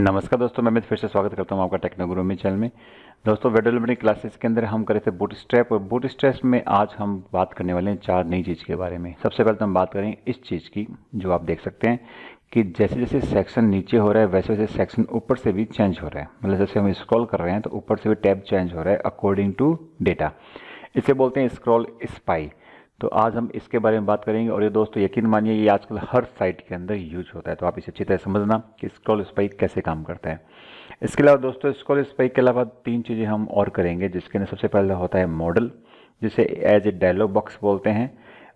नमस्कार दोस्तों, मैं फिर से स्वागत करता हूं आपका टेक्नोगुरु में चैनल में। दोस्तों, वेब डेवलपमेंट क्लासेस के अंदर हम करे थे बूटस्ट्रैप, और बूटस्ट्रैप में आज हम बात करने वाले हैं 4 नई चीज़ के बारे में। सबसे पहले तो हम बात करें इस चीज़ की, जो आप देख सकते हैं कि जैसे जैसे सेक्शन नीचे हो रहा है वैसे वैसे सेक्शन ऊपर से भी चेंज हो रहा है। मतलब जैसे हम स्क्रॉल कर रहे हैं तो ऊपर से भी टैब चेंज हो रहा है अकॉर्डिंग टू डेटा। इसे बोलते हैं स्क्रॉल स्पाई। तो आज हम इसके बारे में बात करेंगे। और ये दोस्तों यकीन मानिए, ये आजकल हर साइट के अंदर यूज होता है, तो आप इसे अच्छी तरह समझना कि स्क्रॉल स्पाई कैसे काम करता है। इसके अलावा दोस्तों, स्क्रॉल स्पाई के अलावा 3 चीज़ें हम और करेंगे, जिसके अंदर सबसे पहले होता है मॉडल, जिसे एज ए डायलॉग बॉक्स बोलते हैं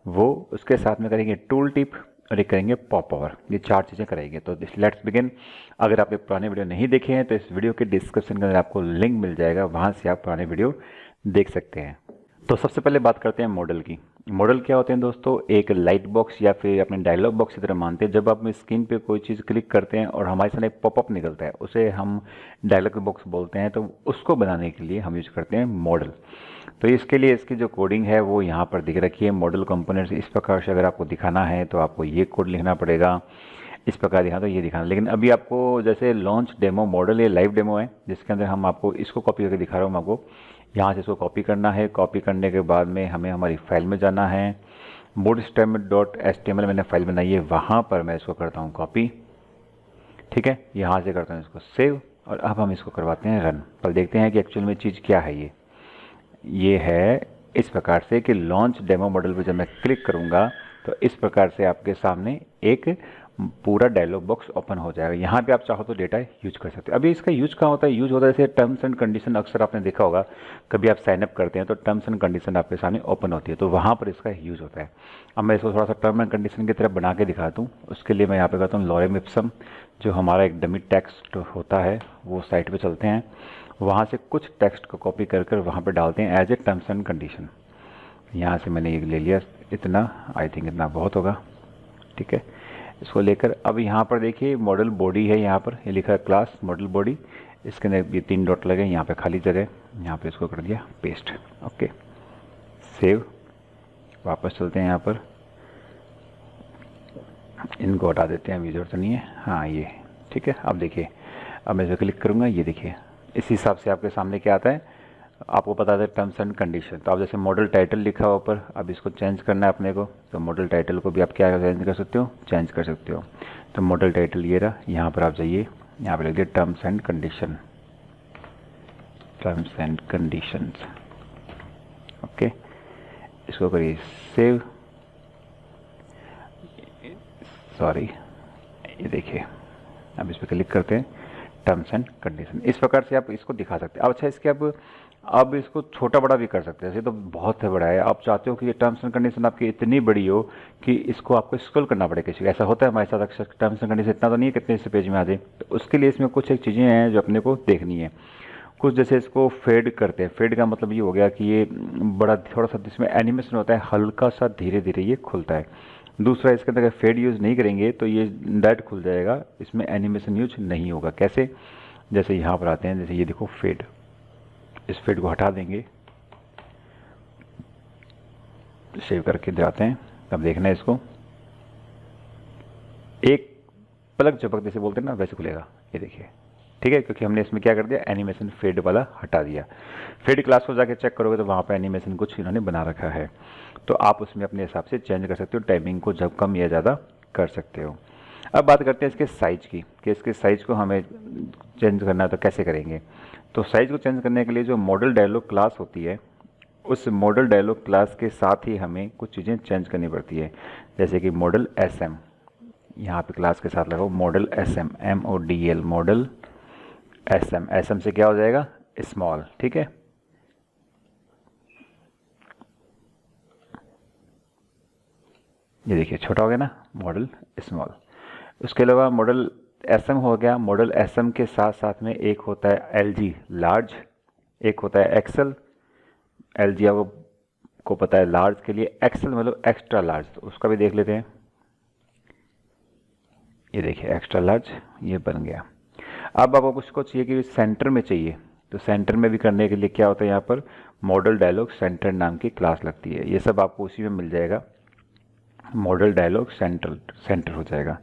वो। उसके साथ में करेंगे टूल टिप और एक करेंगे पॉप ओवर। ये 4 चीज़ें करेंगे। तो लेट्स बिगिन। अगर आपने पुराने वीडियो नहीं देखे हैं तो इस वीडियो के डिस्क्रिप्शन के अंदर आपको लिंक मिल जाएगा, वहाँ से आप पुराने वीडियो देख सकते हैं। तो सबसे पहले बात करते हैं मॉडल की। मॉडल क्या होते हैं दोस्तों? एक लाइट बॉक्स या फिर अपने डायलॉग बॉक्स की तरह मानते हैं। जब आप स्क्रीन पे कोई चीज़ क्लिक करते हैं और हमारे सामने पॉपअप निकलता है, उसे हम डायलॉग बॉक्स बोलते हैं। तो उसको बनाने के लिए हम यूज करते हैं मॉडल। तो इसके लिए इसकी जो कोडिंग है वो यहाँ पर दिख रखी है। मॉडल कंपोनेंट्स इस प्रकार से अगर आपको दिखाना है तो आपको ये कोड लिखना पड़ेगा, इस प्रकार दिखाना तो ये दिखाना। लेकिन अभी आपको जैसे लॉन्च डेमो मॉडल, ये लाइव डेमो है जिसके अंदर हम आपको इसको कॉपी करके दिखा रहा हूँ। आपको यहाँ से इसको कॉपी करना है। कॉपी करने के बाद में हमें हमारी फाइल में जाना है। bootstrap.html मैंने फाइल बनाई है, वहाँ पर मैं इसको करता हूँ कॉपी। ठीक है, यहाँ से करता हूँ इसको सेव, और अब हम इसको करवाते हैं रन। पर देखते हैं कि एक्चुअल में चीज़ क्या है। ये है इस प्रकार से कि लॉन्च डेमो मॉडल पर जब मैं क्लिक करूँगा तो इस प्रकार से आपके सामने एक पूरा डायलॉग बॉक्स ओपन हो जाएगा। यहाँ पे आप चाहो तो डेटा यूज कर सकते हो। अभी इसका यूज कहाँ होता है? यूज होता है जैसे टर्म्स एंड कंडीशन। अक्सर आपने देखा होगा, कभी आप साइन अप करते हैं तो टर्म्स एंड कंडीशन आपके सामने ओपन होती है, तो वहाँ पर इसका यूज होता है। अब मैं इसको थोड़ा सा टर्म एंड कंडीशन की तरफ बना के दिखाता हूँ। उसके लिए मैं यहाँ पे करता हूँ लॉरेम इप्सम, जो हमारा एक डमी टेक्स्ट होता है, वो साइट पर चलते हैं। वहाँ से कुछ टेक्स्ट को कॉपी कर कर वहाँ पर डालते हैं as a terms and condition. यहाँ से मैंने ये ले लिया, इतना, आई थिंक इतना बहुत होगा। ठीक है, इसको लेकर अब यहाँ पर देखिए मॉडल बॉडी है, यहाँ पर ये लिखा है क्लास मॉडल बॉडी। इसके अंदर ये 3 डॉट लगे, यहाँ पे खाली जगह, यहाँ पे इसको कर दिया पेस्ट। Okay, save. वापस चलते हैं यहाँ पर, इनको हटा देते हैं, अभी जरूरत नहीं है। हाँ ये ठीक है। अब देखिए, अब मैं इसे क्लिक करूँगा, ये देखिए इस हिसाब से आपके सामने क्या आता है, आपको पता है टर्म्स एंड कंडीशन। तो आप जैसे मॉडल टाइटल लिखा हुआ ऊपर, अब इसको चेंज करना है अपने को, तो मॉडल टाइटल को भी आप क्या चेंज कर सकते हो, चेंज कर सकते हो। तो मॉडल टाइटल ये रहा, यहाँ पर आप जाइए, यहाँ पर लिख दिए terms and condition, terms and conditions. Okay, इसको करिए सेव। सॉरी, ये देखिए, अब इस पर क्लिक करते हैं, टर्म्स एंड कंडीशन। इस प्रकार से आप इसको दिखा सकते हैं। अब अच्छा, इसके अब इसको छोटा बड़ा भी कर सकते हैं। जैसे तो बहुत है बड़ा है, आप चाहते हो कि ये टर्म्स एंड कंडीशन आपकी इतनी बड़ी हो कि इसको आपको स्क्रॉल करना पड़े किसी। ऐसा होता है हमारे साथ अक्सर, टर्म्स एंड कंडीशन इतना तो नहीं है कितने इस पेज में आ जाए। तो उसके लिए इसमें कुछ एक चीज़ें हैं जो अपने को देखनी है। कुछ जैसे इसको फेड करते हैं। फेड का मतलब ये हो गया कि ये बड़ा थोड़ा सा इसमें एनिमेशन होता है, हल्का सा धीरे धीरे ये खुलता है। दूसरा, इसके अंदर अगर फेड यूज़ नहीं करेंगे तो ये डायरेक्ट खुल जाएगा, इसमें एनिमेशन यूज नहीं होगा। कैसे? जैसे यहाँ पर आते हैं, जैसे ये देखो फेड, इस फेड को हटा देंगे, सेव करके जाते हैं। अब देखना है इसको, एक पलक झपक जैसे बोलते हैं ना, वैसे खुलेगा। ये देखिए, ठीक है, क्योंकि हमने इसमें क्या कर दिया, एनिमेशन फेड वाला हटा दिया। फेड क्लास को जाके चेक करोगे तो वहाँ पर एनिमेशन कुछ इन्होंने बना रखा है, तो आप उसमें अपने हिसाब से चेंज कर सकते हो। टाइमिंग को जब कम या ज़्यादा कर सकते हो। अब बात करते हैं इसके साइज की, कि इसके साइज को हमें चेंज करना है तो कैसे करेंगे। तो साइज को चेंज करने के लिए जो मॉडल डायलॉग क्लास होती है, उस मॉडल डायलॉग क्लास के साथ ही हमें कुछ चीज़ें चेंज करनी पड़ती है। जैसे कि मॉडल SM, यहाँ पे क्लास के साथ लगाओ model SM, MODL, model SM। SM से क्या हो जाएगा, स्मॉल। ठीक है, ये देखिए छोटा हो गया ना, मॉडल स्मॉल। उसके अलावा मॉडल SM हो गया। मॉडल SM के साथ साथ में एक होता है LG लार्ज, एक होता है एक्सेल। LG आपको पता है लार्ज के लिए, एक्सेल मतलब एक्स्ट्रा लार्ज, तो उसका भी देख लेते हैं। ये देखिए एक्स्ट्रा लार्ज, ये बन गया। अब आपको कुछ को चाहिए कि सेंटर में चाहिए, तो सेंटर में भी करने के लिए क्या होता है, यहाँ पर मॉडल डायलॉग सेंटर नाम की क्लास लगती है। ये सब आपको उसी में मिल जाएगा। मॉडल डायलॉग सेंटर हो जाएगा।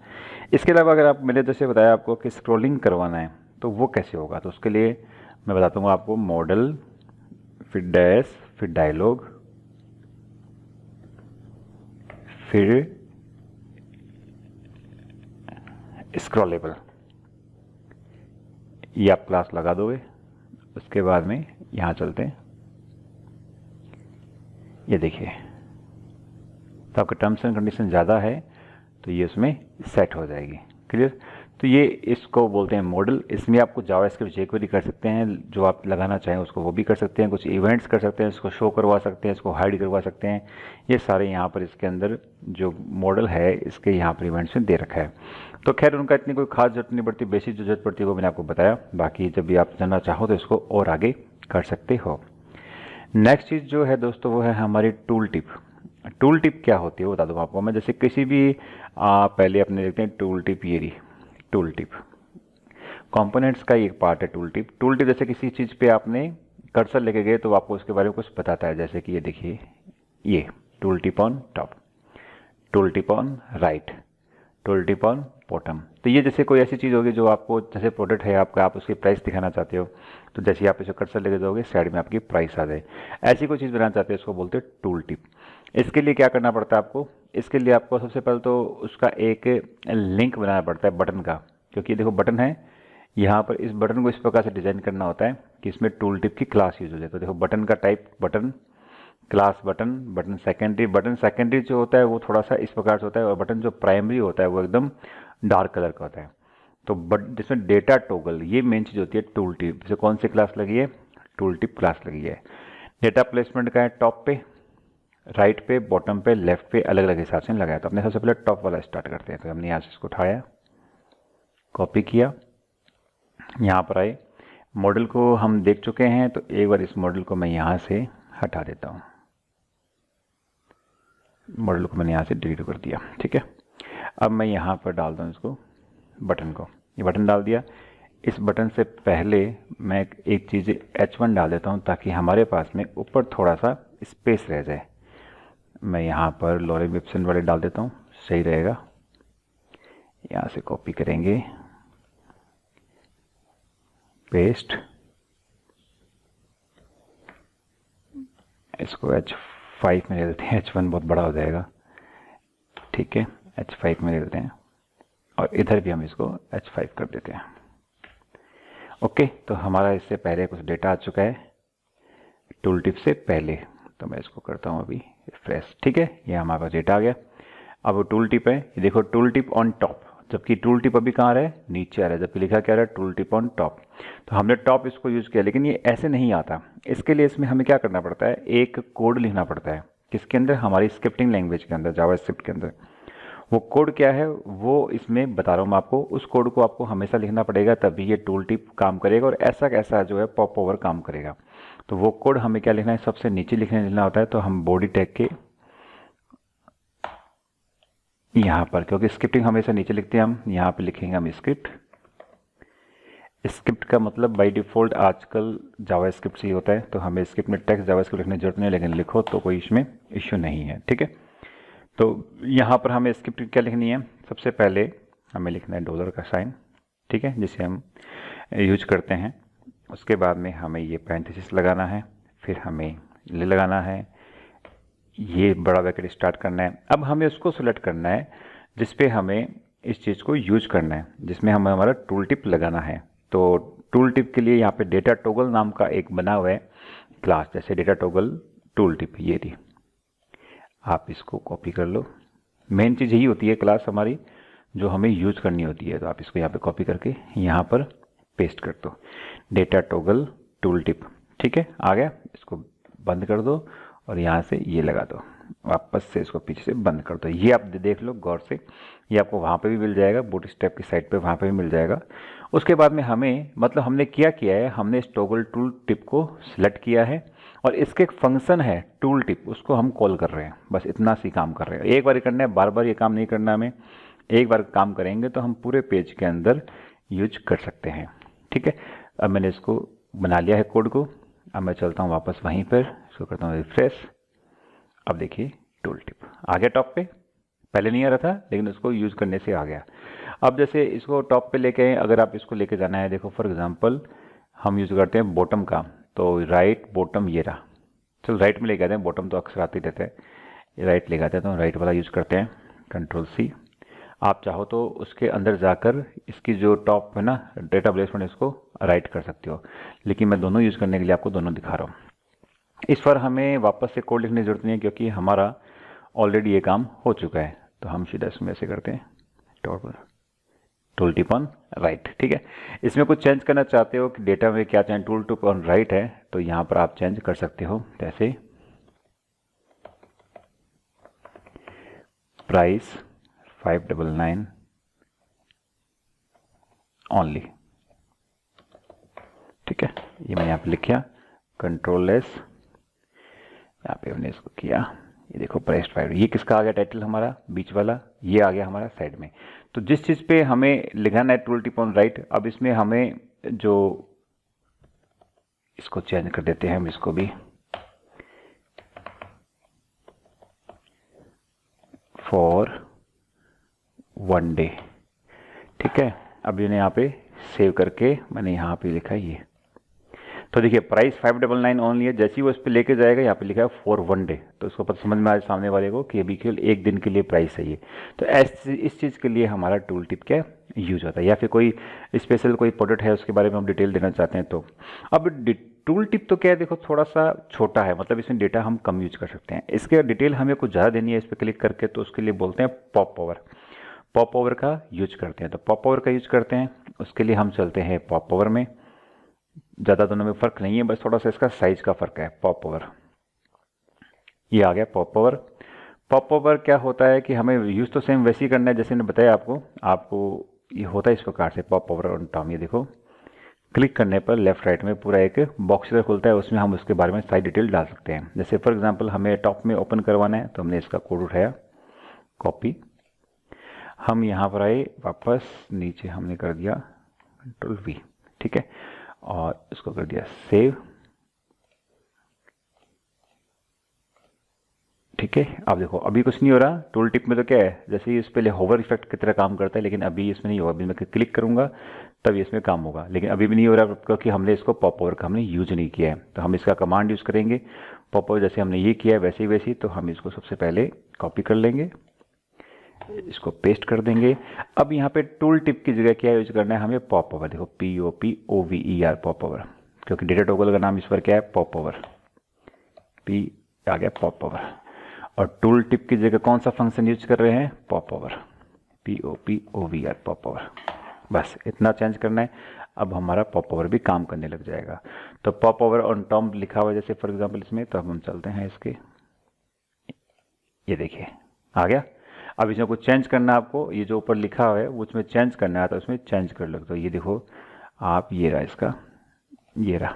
इसके अलावा अगर आप, मैंने जैसे बताया आपको कि स्क्रॉलिंग करवाना है तो वो कैसे होगा, तो उसके लिए मैं बताता हूँ आपको। मॉडल, फिर डैश, फिर डायलॉग, फिर स्क्रॉलेबल, ये आप क्लास लगा दोगे। उसके बाद में यहाँ चलते हैं, ये देखिए, तो आपका टर्म्स एंड कंडीशन ज़्यादा है तो ये उसमें सेट हो जाएगी। क्लियर? तो ये इसको बोलते हैं मॉडल। इसमें आपको जावास्क्रिप्ट jQuery कर सकते हैं, जो आप लगाना चाहें उसको वो भी कर सकते हैं, कुछ इवेंट्स कर सकते हैं, इसको शो करवा सकते हैं, इसको हाइड करवा सकते हैं। ये सारे यहाँ पर इसके अंदर जो मॉडल है इसके यहाँ पर इवेंट्स में दे रखा है। तो खैर उनका इतनी कोई खास जरूरत नहीं पड़ती, बेसिक जो जरूरत पड़ती है वो मैंने आपको बताया। बाकी जब भी आप जानना चाहो तो इसको और आगे कर सकते हो। नेक्स्ट चीज़ जो है दोस्तों वो है हमारी टूल टिप। टूल टिप क्या होती है वो बता दूँ आपको मैं। जैसे किसी भी पहले अपने देखते हैं टूल टिप, ये रही टूल टिप, कंपोनेंट्स का एक पार्ट है टूल टिप। टूल टिप जैसे किसी चीज़ पे आपने कर्सर लेके गए तो आपको उसके बारे में कुछ बताता है। जैसे कि ये देखिए, ये tool tip on top, tool tip on right, tool tip on bottom. तो ये जैसे कोई ऐसी चीज़ होगी जो आपको, जैसे प्रोडक्ट है आपका, आप उसकी प्राइस दिखाना चाहते हो, तो जैसे ही आप इसे कर्सर लेके जाओगे साइड में आपकी प्राइस आ जाए। ऐसी कोई चीज़ बनाना चाहते हैं, इसको बोलते हैं टूल टिप। इसके लिए क्या करना पड़ता है आपको? इसके लिए आपको सबसे पहले तो उसका एक लिंक बनाना पड़ता है बटन का, क्योंकि देखो बटन है यहाँ पर, इस बटन को इस प्रकार से डिज़ाइन करना होता है कि इसमें टूल टिप की क्लास यूज हो जाए। तो देखो बटन का type, button class, button, button secondary. Button secondary जो होता है वो थोड़ा सा इस प्रकार से होता है, और बटन जो प्राइमरी होता है वो एकदम डार्क कलर का होता है। तो जिसमें डेटा टोगल, ये मेन चीज़ होती है टूल टिप। जैसे कौन सी क्लास लगी है? टूल टिप क्लास लगी है। डेटा प्लेसमेंट का है टॉप पे, राइट पे, बॉटम पे, लेफ्ट पे, अलग अलग हिसाब से लगाया। तो अपने सबसे पहले टॉप वाला स्टार्ट करते हैं। तो हमने यहाँ से इसको उठाया, कॉपी किया, यहाँ पर आए। मॉडल को हम देख चुके हैं तो एक बार इस मॉडल को मैं यहाँ से हटा देता हूँ। मॉडल को मैंने यहाँ से डिलीट कर दिया, ठीक है। अब मैं यहाँ पर डाल दूँ इसको, बटन को, ये बटन डाल दिया। इस बटन से पहले मैं एक चीज़ H1 डाल देता हूँ ताकि हमारे पास में ऊपर थोड़ा सा स्पेस रह जाए। मैं यहाँ पर लॉरेल विप्सन वाले डाल देता हूँ, सही रहेगा। यहाँ से कॉपी करेंगे, पेस्ट, इसको H5 में ले लेते हैं। H1 बहुत बड़ा हो जाएगा, ठीक है, H5 में ले लेते हैं। और इधर भी हम इसको H5 कर देते हैं। ओके, तो हमारा इससे पहले कुछ डेटा आ चुका है टूल टिप से पहले। तो मैं इसको करता हूँ अभी रिफ्रेश, ठीक है, ये हमारे पास डेटा आ गया। अब वो टूल टिप है, ये देखो टूल टिप ऑन टॉप, जबकि टूल टिप अभी कहाँ रहा है? नीचे आ रहा है, जबकि लिखा क्या रहा है? Tool tip on top. तो हमने टॉप इसको यूज़ किया, लेकिन ये ऐसे नहीं आता। इसके लिए इसमें हमें क्या करना पड़ता है? एक कोड लिखना पड़ता है। किसके अंदर? हमारी स्क्रिप्टिंग लैंग्वेज के अंदर, जावास्क्रिप्ट के अंदर। वो कोड क्या है वो इसमें बता रहा हूँ मैं आपको। उस कोड को आपको हमेशा लिखना पड़ेगा, तभी ये टूल टिप काम करेगा और ऐसा कैसा जो है पॉप ओवर काम करेगा। तो वो कोड हमें क्या लिखना है? सबसे नीचे लिखना होता है। तो हम बॉडी टैग के यहाँ पर, क्योंकि स्क्रिप्टिंग हमेशा नीचे लिखते हैं, हम यहाँ पे लिखेंगे हम स्क्रिप्ट। स्क्रिप्ट का मतलब बाय डिफ़ॉल्ट आजकल जावास्क्रिप्ट से ही होता है, तो हमें स्क्रिप्ट में टेक्स्ट जावास्क्रिप्ट लिखने की जरूरत नहीं है, लेकिन लिखो तो कोई इसमें इश्यू नहीं है, ठीक है। तो यहाँ पर हमें स्क्रिप्ट क्या लिखनी है? सबसे पहले हमें लिखना है डॉलर का साइन, ठीक है, जिसे हम यूज करते हैं। उसके बाद में हमें ये पैरेंथेसिस लगाना है, फिर हमें ले लगाना है, ये बड़ा ब्रैकेट स्टार्ट करना है। अब हमें उसको सिलेक्ट करना है जिस पे हमें इस चीज़ को यूज करना है, जिसमें हमें हमारा टूल टिप लगाना है। तो टूल टिप के लिए यहाँ पे डेटा टोगल नाम का एक बना हुआ है क्लास, जैसे डेटा टोगल टूल टिप, ये थी। आप इसको कॉपी कर लो। मेन चीज़ यही होती है क्लास हमारी जो हमें यूज करनी होती है। तो आप इसको यहाँ पे कॉपी करके यहाँ पर पेस्ट कर दो, डेटा टोगल टूल टिप, ठीक है, आ गया। इसको बंद कर दो और यहाँ से ये लगा दो, वापस से इसको पीछे से बंद कर दो। ये आप देख लो गौर से, ये आपको वहाँ पे भी मिल जाएगा, बूटस्ट्रैप की साइट पे वहाँ पे भी मिल जाएगा। उसके बाद में हमें, मतलब हमने क्या किया है, हमने इस टॉगल टूल टिप को सिलेक्ट किया है और इसके एक फंक्शन है टूल टिप, उसको हम कॉल कर रहे हैं। बस इतना सी काम कर रहे हैं, एक बार करना है, बार बार ये काम नहीं करना हमें। एक बार काम करेंगे तो हम पूरे पेज के अंदर यूज कर सकते हैं, ठीक है। अब मैंने इसको बना लिया है कोड को। अब मैं चलता हूँ वापस वहीं पर, इसको करता हूँ रिफ्रेश। अब देखिए टूल टिप आ गया टॉप पे, पहले नहीं आ रहा था लेकिन उसको यूज़ करने से आ गया। अब जैसे इसको टॉप पे लेके आए, अगर आप इसको लेके जाना है, देखो फॉर एग्जांपल हम यूज़ करते हैं बॉटम का, तो राइट बॉटम ये रहा, चलो राइट में लेके आते हैं, बॉटम तो अक्सर आते ही रहते हैं, ये राइट लेके आते हैं तो राइट वाला यूज़ करते हैं, कंट्रोल सी। आप चाहो तो उसके अंदर जाकर इसकी जो टॉप है ना डेटा प्लेसमेंट, इसको राइट कर सकते हो, लेकिन मैं दोनों यूज़ करने के लिए आपको दोनों दिखा रहा हूँ। इस पर हमें वापस से कोड लिखने की जरूरत नहीं है क्योंकि हमारा ऑलरेडी ये काम हो चुका है। तो हम सीधा इसमें ऐसे करते हैं, टूल टिप ऑन राइट, ठीक है। इसमें कुछ चेंज करना चाहते हो कि डेटा में क्या चाहिए, टूल टिप ऑन राइट है तो यहाँ पर आप चेंज कर सकते हो, जैसे प्राइस 599 ओनली, ठीक है। ये मैंने यहाँ पे लिखा, कंट्रोल एस, यहाँ पे हमने इसको किया, ये देखो प्राइस 5। ये किसका आ गया टाइटल, हमारा बीच वाला, ये आ गया हमारा साइड में। तो जिस चीज़ पे हमें लिखाना है टूल टिप ऑन राइट, अब इसमें हमें जो इसको चेंज कर देते हैं हम, इसको भी फॉर 1 डे, ठीक है। अब इन्हें यहाँ पे सेव करके मैंने यहाँ पे लिखा ये, तो देखिए प्राइस 599 ओनली है। जैसे ही वो इस पर लेके जाएगा, यहाँ पे लिखा है फॉर 1 डे, तो इसको पता समझ में आ सामने वाले को कि अभी केवल 1 दिन के लिए प्राइस है ये। तो इस चीज़ के लिए हमारा टूल टिप क्या यूज होता है, या फिर कोई स्पेशल कोई प्रोडक्ट है उसके बारे में हम डिटेल देना चाहते हैं तो। अब टूल टिप तो क्या है, देखो थोड़ा सा छोटा है, मतलब इसमें डेटा हम कम यूज कर सकते हैं। इसके डिटेल हमें कुछ ज़्यादा देनी है इस पर क्लिक करके, तो उसके लिए बोलते हैं पॉप पावर। पॉप पावर का यूज करते हैं, तो पॉप पावर का यूज करते हैं, उसके लिए हम चलते हैं पॉप पावर में। ज़्यादा दोनों में फ़र्क नहीं है, बस थोड़ा सा इसका साइज का फ़र्क है। पॉप पावर, ये आ गया पॉप पावर। पॉप पावर क्या होता है कि हमें यूज़ तो सेम वैसे ही करना है जैसे मैंने बताया आपको ये होता है इस प्रकार से। पॉप पावर ऑन टॉप, ये देखो क्लिक करने पर लेफ्ट राइट में पूरा एक बॉक्स खुलता है, उसमें हम उसके बारे में सारी डिटेल डाल सकते हैं। जैसे फॉर एग्जांपल हमें टॉप में ओपन करवाना है, तो हमने इसका कोड उठाया, कॉपी, हम यहाँ पर आए, वापस नीचे हमने कर दिया कंट्रोल वी, ठीक है, और इसको कर दिया सेव, ठीक है। अब देखो अभी कुछ नहीं हो रहा, टूल टिप में तो क्या है, जैसे ही इस पहले होवर इफेक्ट की तरह काम करता है, लेकिन अभी इसमें नहीं होगा। अभी मैं क्लिक करूंगा तब इसमें काम होगा, लेकिन अभी भी नहीं हो रहा क्योंकि हमने इसको पॉप पावर का हमने यूज नहीं किया है। तो हम इसका कमांड यूज करेंगे, पॉप पावर जैसे हमने ये किया है वैसे ही। तो हम इसको सबसे पहले कॉपी कर लेंगे, इसको पेस्ट कर देंगे। अब यहाँ पे टूल टिप की जगह क्या यूज करना है हमें, पॉप पावर, देखो POPOVER, पॉप पावर, क्योंकि डेटा टॉगल का नाम इस पर क्या है, पॉप पावर, P आ गया पॉप पावर। और टूल टिप की जगह कौन सा फंक्शन यूज कर रहे हैं, pop power, POPOVER, pop power, बस इतना चेंज करना है। अब हमारा पॉप पावर भी काम करने लग जाएगा। तो पॉप पावर ऑन टॉप लिखा हुआ है जैसे फॉर एग्जांपल इसमें, तो अब हम चलते हैं इसके, ये देखिए आ गया। अब इसमें कुछ चेंज करना है आपको, ये जो ऊपर लिखा हुआ है वो उसमें चेंज करना है, तो उसमें चेंज कर लो। तो ये देखो आप, ये रहा इसका, ये रहा।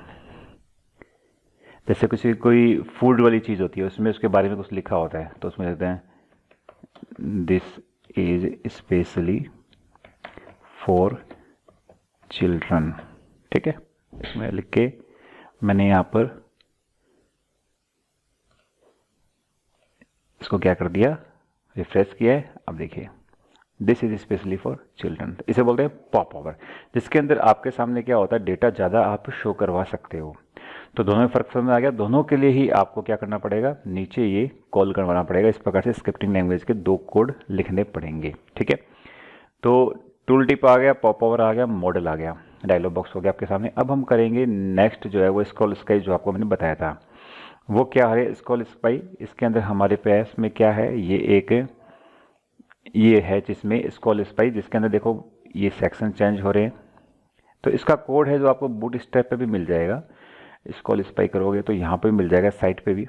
जैसे किसी कोई फूड वाली चीज़ होती है, उसमें उसके बारे में कुछ लिखा होता है, तो उसमें लिखते हैं this is specially for children, ठीक है। इसमें लिख के मैंने यहाँ पर इसको क्या कर दिया, रिफ्रेश किया है। अब देखिए this is specially for children, इसे बोलते हैं पॉप पावर, जिसके अंदर आपके सामने क्या होता है, डेटा ज़्यादा आप शो करवा सकते हो। तो दोनों में फ़र्क समझ में आ गया। दोनों के लिए ही आपको क्या करना पड़ेगा, नीचे ये कॉल करवाना पड़ेगा। इस प्रकार से स्क्रिप्टिंग लैंग्वेज के 2 कोड लिखने पड़ेंगे, ठीक है। तो टूल टिप आ गया, पॉप पावर आ गया, मॉडल आ गया, डायलॉग बॉक्स हो गया आपके सामने। अब हम करेंगे नेक्स्ट जो है वो स्क्रॉल स्काई, जो आपको मैंने बताया था वो क्या है, स्क्रॉल स्काई। इसके अंदर हमारे पास में क्या है, ये है जिसमें स्क्रॉल स्काई, जिसके अंदर देखो ये सेक्शन चेंज हो रहे हैं। तो इसका कोड है जो आपको बूट स्ट्रैप पे भी मिल जाएगा, स्क्रॉल स्काई करोगे तो यहाँ पे भी मिल जाएगा, साइट पे भी।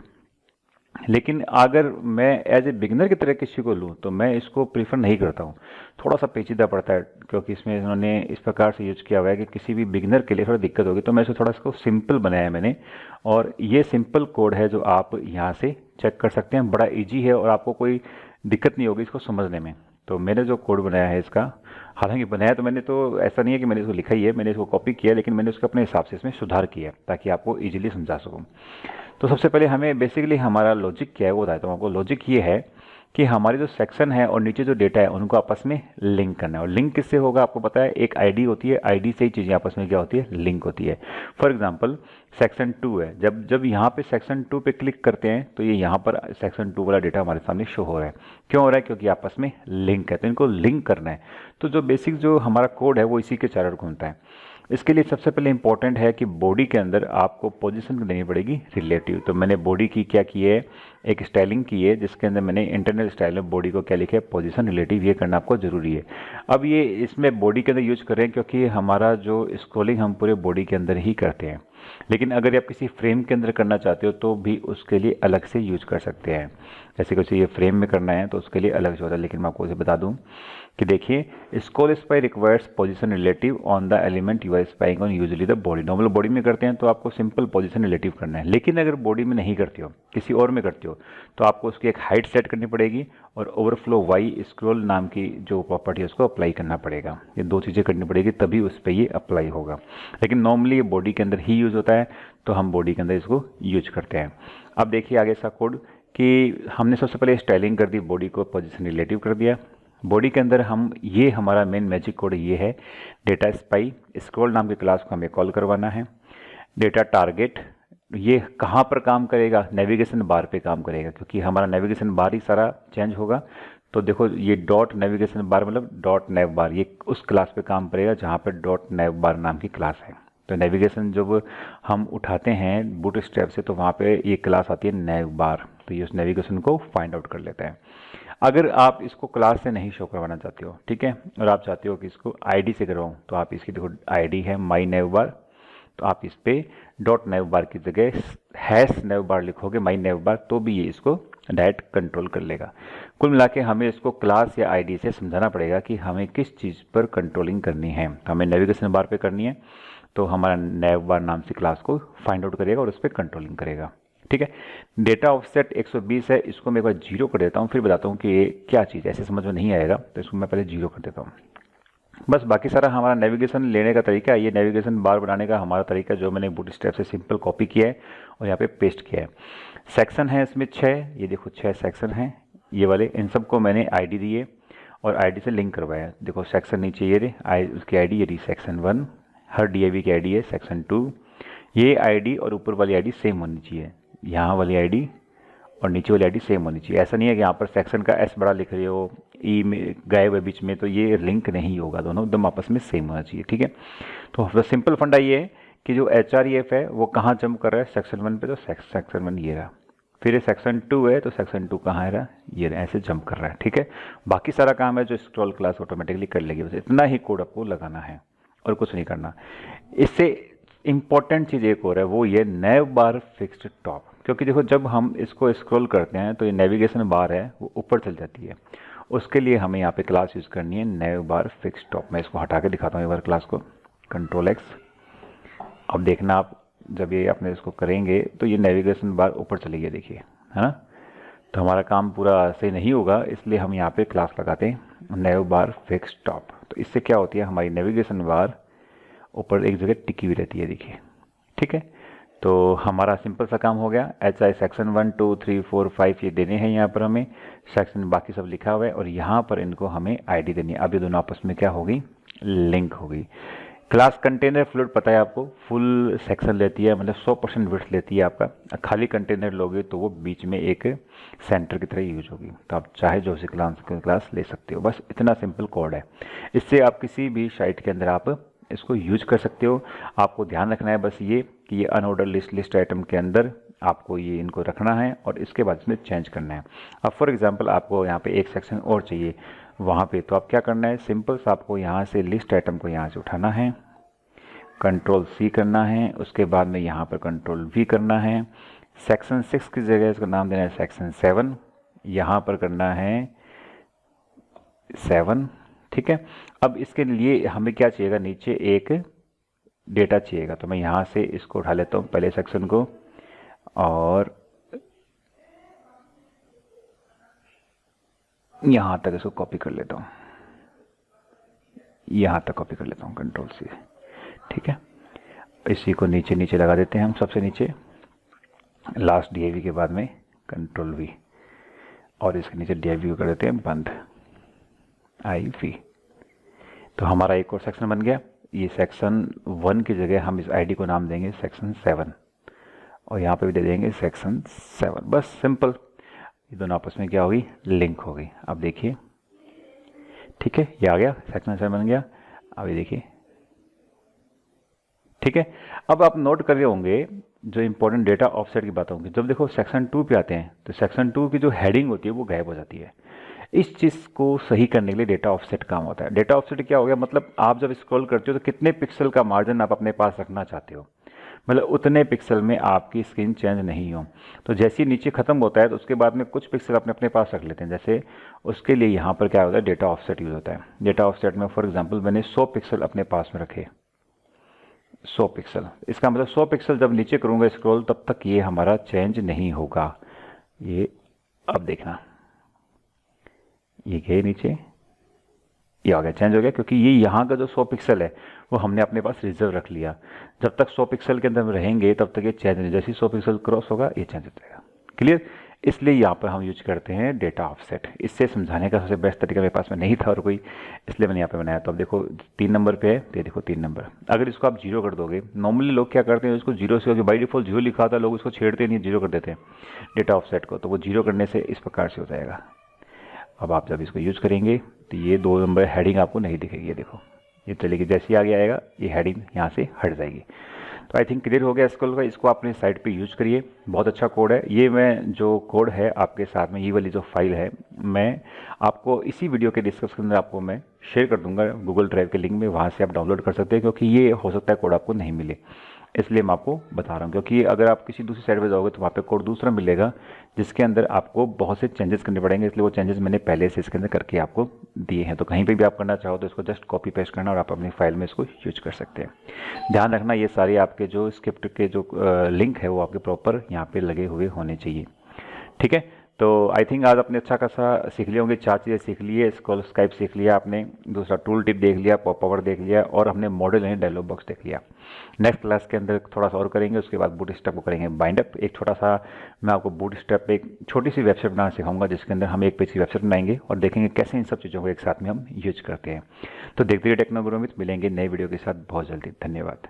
लेकिन अगर मैं एज ए बिगिनर की तरह किसी को लूँ तो मैं इसको प्रीफर नहीं करता हूँ, थोड़ा सा पेचीदा पड़ता है, क्योंकि इसमें इन्होंने इस प्रकार से यूज किया हुआ है कि किसी भी बिगिनर के लिए थोड़ा दिक्कत होगी। तो मैं इसको थोड़ा इसको सिंपल बनाया है मैंने, और ये सिंपल कोड है जो आप यहाँ से चेक कर सकते हैं। बड़ा ईजी है और आपको कोई दिक्कत नहीं होगी इसको समझने में। तो मैंने जो कोड बनाया है इसका, हालांकि बनाया तो मैंने, तो ऐसा नहीं है कि मैंने इसको लिखा ही है, मैंने इसको कॉपी किया, लेकिन मैंने उसको अपने हिसाब से इसमें सुधार किया ताकि आपको ईजिली समझा सकूँ। तो सबसे पहले हमें बेसिकली हमारा लॉजिक क्या है वो बताता हूँ आपको। लॉजिक ये है कि हमारी जो सेक्शन है और नीचे जो डेटा है उनको आपस में लिंक करना है। और लिंक किससे होगा आपको पता है, एक आईडी होती है, आईडी से ही चीज़ें आपस में क्या होती है, लिंक होती है। फॉर एग्जांपल सेक्शन 2 है, जब जब यहाँ पे सेक्शन 2 पे क्लिक करते हैं तो ये यहाँ पर सेक्शन 2 वाला डेटा हमारे सामने शो हो रहा है। क्यों हो रहा है, क्योंकि आपस में लिंक है, तो इनको लिंक करना है। तो जो बेसिक जो हमारा कोड है वो इसी के चारों ओर घूमता है। इसके लिए सबसे पहले इंपॉर्टेंट है कि बॉडी के अंदर आपको पोजीशन देनी पड़ेगी रिलेटिव। तो मैंने बॉडी की क्या की है, एक स्टाइलिंग की है जिसके अंदर मैंने इंटरनल स्टाइल में बॉडी को क्या लिखा है, पोजीशन रिलेटिव। ये करना आपको जरूरी है। अब ये इसमें बॉडी के अंदर यूज कर रहे हैं क्योंकि हमारा जो स्क्रॉलिंग हम पूरे बॉडी के अंदर ही करते हैं। लेकिन अगर आप किसी फ्रेम के अंदर करना चाहते हो तो भी उसके लिए अलग से यूज कर सकते हैं। जैसे कुछ ये फ्रेम में करना है तो उसके लिए अलग से होता है। लेकिन मैं आपको बता दूं कि देखिए scroll spy requires position relative on the element you are spying on, usually the body. Normal body में करते हैं तो आपको सिंपल पोजीशन रिलेटिव करना है। लेकिन अगर बॉडी में नहीं करते हो, किसी और में करते हो, तो आपको उसकी एक हाइट सेट करनी पड़ेगी और ओवरफ्लो वाई स्क्रॉल नाम की जो प्रॉपर्टी है उसको अप्लाई करना पड़ेगा। ये दो चीज़ें करनी पड़ेगी तभी उस पर ये अप्लाई होगा। लेकिन नॉर्मली ये बॉडी के अंदर ही यूज होता है तो हम बॉडी के अंदर इसको यूज करते हैं। अब देखिए आगे सा कोड कि हमने सबसे पहले स्टाइलिंग कर दी, बॉडी को पोजीशन रिलेटिव कर दिया। बॉडी के अंदर हम ये हमारा मेन मैजिक कोड ये है, डेटा स्पाई स्क्रॉल नाम की क्लास को हमें कॉल करवाना है। डेटा टारगेट ये कहाँ पर काम करेगा, नेविगेशन बार पे काम करेगा, क्योंकि हमारा नेविगेशन बार ही सारा चेंज होगा। तो देखो ये डॉट नेविगेशन बार मतलब डॉट नेव बार, ये उस क्लास पे काम करेगा जहाँ पर डॉट नेव बार नाम की क्लास है। तो नेविगेशन जब हम उठाते हैं बूट स्ट्रैप से तो वहाँ पे ये क्लास आती है नेव बार, तो ये उस नेविगेशन को फाइंड आउट कर लेता है। अगर आप इसको क्लास से नहीं शो करवाना चाहते हो, ठीक है, और आप चाहते हो कि इसको आईडी से करवाऊँ, तो आप इसकी देखो आईडी है माई नेव बार, तो आप इस पर डॉट नेव बार की जगह हैश नेव बार लिखोगे, माई नेव बार, तो भी ये इसको डायरेक्ट कंट्रोल कर लेगा। कुल मिला के हमें इसको क्लास या आईडी से समझाना पड़ेगा कि हमें किस चीज़ पर कंट्रोलिंग करनी है। तो हमें नेविगेशन बार पे करनी है तो हमारा नेव बार नाम से क्लास को फाइंड आउट करेगा और उस पर कंट्रोलिंग करेगा। ठीक है, डेटा ऑफसेट 120 है, इसको मैं एक बार जीरो कर देता हूँ, फिर बताता हूँ कि ये क्या चीज़ है। ऐसे समझ में नहीं आएगा तो इसको मैं पहले जीरो कर देता हूँ। बस बाकी सारा हमारा नेविगेशन लेने का तरीका है, ये नेविगेशन बार बनाने का हमारा तरीका जो मैंने बूटस्ट्रैप से सिंपल कॉपी किया है और यहाँ पे पेस्ट किया है। सेक्शन है इसमें 6, ये देखो 6 सेक्शन हैं ये वाले, इन सबको मैंने आईडी दिए और आईडी से लिंक करवाया। देखो सेक्शन नीचे ये रहे, उसकी आईडी ये रही सेक्शन 1, हर डीआईवी की आईडी है सेक्शन 2। ये आईडी और ऊपर वाली आईडी सेम होनी चाहिए, यहाँ वाली आईडी और नीचे वाली आईडी सेम होनी चाहिए। ऐसा नहीं है कि यहाँ पर सेक्शन का एस बड़ा लिख रहे हो, ई में गायब है बीच में, तो ये लिंक नहीं होगा, दोनों एकदम आपस में सेम होना चाहिए। ठीक है, तो सिंपल फंडा ये है कि जो HREF है वो कहाँ जंप कर रहा है, सेक्शन 1 पे, तो सेक्शन 1 ये रहा। फिर ये सेक्शन 2 है तो सेक्शन 2 कहाँ है रहा, ये ऐसे जंप कर रहा है। ठीक है, बाकी सारा काम है जो स्क्रॉल क्लास ऑटोमेटिकली कर लेगी, बस इतना ही कोड आपको लगाना है और कुछ नहीं करना। इससे इंपॉर्टेंट चीज़ एक और है, वो ये नेव बार फिक्स्ड टॉप, क्योंकि देखो जब हम इसको स्क्रॉल करते हैं तो ये नेविगेशन बार है वो ऊपर चल जाती है, उसके लिए हमें यहाँ पे क्लास यूज़ करनी है नेव बार फिक्स्ड टॉप। मैं इसको हटा के दिखाता हूँ एक बार क्लास को, कंट्रोल X। अब देखना आप जब ये अपने इसको करेंगे तो ये नेविगेशन बार ऊपर चली गई, देखिए, है ना। तो हमारा काम पूरा सही नहीं होगा, इसलिए हम यहाँ पे क्लास लगाते हैं नेव बार फिक्स्ड टॉप। तो इससे क्या होती है, हमारी नेविगेशन बार ऊपर एक जगह टिकी हुई रहती है, देखिए। ठीक है, तो हमारा सिंपल सा काम हो गया। HI सेक्शन 1 2 3 4 5 ये देने हैं, यहाँ पर हमें सेक्शन बाकी सब लिखा हुआ है और यहाँ पर इनको हमें आईडी देनी है। अब ये दोनों आपस में क्या होगी, लिंक होगी। क्लास कंटेनर फ्लोट पता है आपको, फुल सेक्शन लेती है, मतलब 100% विड्थ लेती है आपका। खाली कंटेनर लोगे तो वो बीच में एक सेंटर की तरह यूज होगी, तो आप चाहे जो सी क्लास ले सकते हो। बस इतना सिंपल कोड है, इससे आप किसी भी साइट के अंदर आप इसको यूज कर सकते हो। आपको ध्यान रखना है बस ये कि ये अनऑर्डर लिस्ट आइटम के अंदर आपको ये इनको रखना है और इसके बाद इसमें चेंज करना है। अब फॉर एग्जांपल आपको यहाँ पे एक सेक्शन और चाहिए वहाँ पे, तो आप क्या करना है, सिंपल सा आपको यहाँ से लिस्ट आइटम को यहाँ से उठाना है, कंट्रोल C करना है, उसके बाद में यहाँ पर कंट्रोल V करना है। सेक्शन 6 की जगह इसका नाम देना है सेक्शन 7, यहाँ पर करना है 7। ठीक है, अब इसके लिए हमें क्या चाहिएगा, नीचे एक डेटा चाहिएगा, तो मैं यहाँ से इसको उठा लेता हूँ पहले सेक्शन को और यहाँ तक इसको कॉपी कर लेता हूँ, यहाँ तक कॉपी कर लेता हूँ कंट्रोल C। ठीक है, इसी को नीचे नीचे लगा देते हैं हम, सबसे नीचे लास्ट DIV के बाद में कंट्रोल V। और इसके नीचे div view कर देते हैं बंद, IV। तो हमारा एक और सेक्शन बन गया। ये सेक्शन 1 की जगह हम इस आईडी को नाम देंगे सेक्शन 7 और यहाँ पे भी दे देंगे सेक्शन 7। बस सिंपल, ये दोनों आपस में क्या होगी, लिंक हो गई। अब देखिए, ठीक है, ये आ गया, सेक्शन 7 बन गया। अब ये देखिए, ठीक है। अब आप नोट कर रहे होंगे जो इंपॉर्टेंट डेटा ऑफसेट की बात होंगी, जब देखो सेक्शन 2 पे आते हैं तो सेक्शन 2 की जो हेडिंग होती है वो गायब हो जाती है। इस चीज़ को सही करने के लिए डेटा ऑफसेट काम होता है। डेटा ऑफसेट क्या हो गया, मतलब आप जब स्क्रॉल करते हो तो कितने पिक्सल का मार्जिन आप अपने पास रखना चाहते हो, मतलब उतने पिक्सल में आपकी स्क्रीन चेंज नहीं हो। तो जैसे ही नीचे खत्म होता है तो उसके बाद में कुछ पिक्सल अपने अपने पास रख लेते हैं। जैसे उसके लिए यहाँ पर क्या होता है, डेटा ऑफसेट यूज होता है। डेटा ऑफसेट में फॉर एग्जांपल मैंने 100 पिक्सल अपने पास में रखे, 100 पिक्सल। इसका मतलब 100 पिक्सल जब नीचे करूँगा स्क्रॉल तब तक ये हमारा चेंज नहीं होगा। ये अब देखना, ये गए नीचे, ये आ गया, चेंज हो गया, क्योंकि ये यहाँ का जो 100 पिक्सल है वो हमने अपने पास रिजर्व रख लिया। जब तक 100 पिक्सल के अंदर हम रहेंगे तब तक ये चेंज नहीं, जैसे ही 100 पिक्सल क्रॉस होगा ये चेंज हो जाएगा। क्लियर? इसलिए यहाँ पर हम यूज करते हैं डेटा ऑफसेट। इससे समझाने का सबसे बेस्ट तरीका मेरे पास में नहीं था और कोई, इसलिए मैंने यहाँ पे बनाया। तो अब देखो 3 नंबर पे है, ये देखो 3 नंबर। अगर इसको आप 0 कर दोगे, नॉर्मली लोग क्या करते हैं, इसको 0 से, बाई डिफॉल्ट 0 लिखा होता है, लोग इसको छेड़ते नहीं, 0 कर देते हैं डेटा ऑफसेट को। तो वो 0 करने से इस प्रकार से हो जाएगा। अब आप जब इसको यूज करेंगे तो ये 2 नंबर हेडिंग आपको नहीं दिखेगी। ये देखो, ये चलेगी, जैसे ही आगे आएगा ये हेडिंग यहाँ से हट जाएगी। तो आई थिंक क्लियर हो गया स्कूल का। इसको अपने साइट पे यूज करिए, बहुत अच्छा कोड है ये। मैं जो कोड है आपके साथ में, ये वाली जो फाइल है, मैं आपको इसी वीडियो के डिस्क्रिप्शन में आपको मैं शेयर कर दूंगा गूगल ड्राइव के लिंक में, वहाँ से आप डाउनलोड कर सकते हैं, क्योंकि ये हो सकता है कोड आपको नहीं मिले, इसलिए मैं आपको बता रहा हूँ। क्योंकि अगर आप किसी दूसरी साइट पर जाओगे तो वहाँ पे कोड दूसरा मिलेगा जिसके अंदर आपको बहुत से चेंजेस करने पड़ेंगे, इसलिए वो चेंजेस मैंने पहले से इसके अंदर करके आपको दिए हैं। तो कहीं पे भी आप करना चाहो तो इसको जस्ट कॉपी पेस्ट करना और आप अपनी फाइल में इसको यूज कर सकते हैं। ध्यान रखना ये सारे आपके जो स्क्रिप्ट के जो लिंक है वो आपके प्रॉपर यहाँ पे लगे हुए होने चाहिए, ठीक है। तो आई थिंक आज आपने अच्छा खासा सीख लिए होंगे, 4 चीज़ें सीख ली है। स्काइप सीख लिया आपने, दूसरा टूल टिप देख लिया, पॉवर देख लिया, और हमने मॉडल यानी डायलॉग बॉक्स देख लिया। नेक्स्ट क्लास के अंदर थोड़ा सा और करेंगे, उसके बाद बूटस्ट्रैप को करेंगे बाइंड अप। एक छोटा सा मैं आपको बूटस्ट्रैप पे एक छोटी सी वेबसाइट बनाना सिखाऊंगा, जिसके अंदर हम एक पेज की वेबसाइट बनाएंगे और देखेंगे कैसे इन सब चीज़ों को एक साथ में हम यूज करते हैं। तो देखते रहिए टेक्नो गुरु मित्र, मिलेंगे नए वीडियो के साथ बहुत जल्दी। धन्यवाद।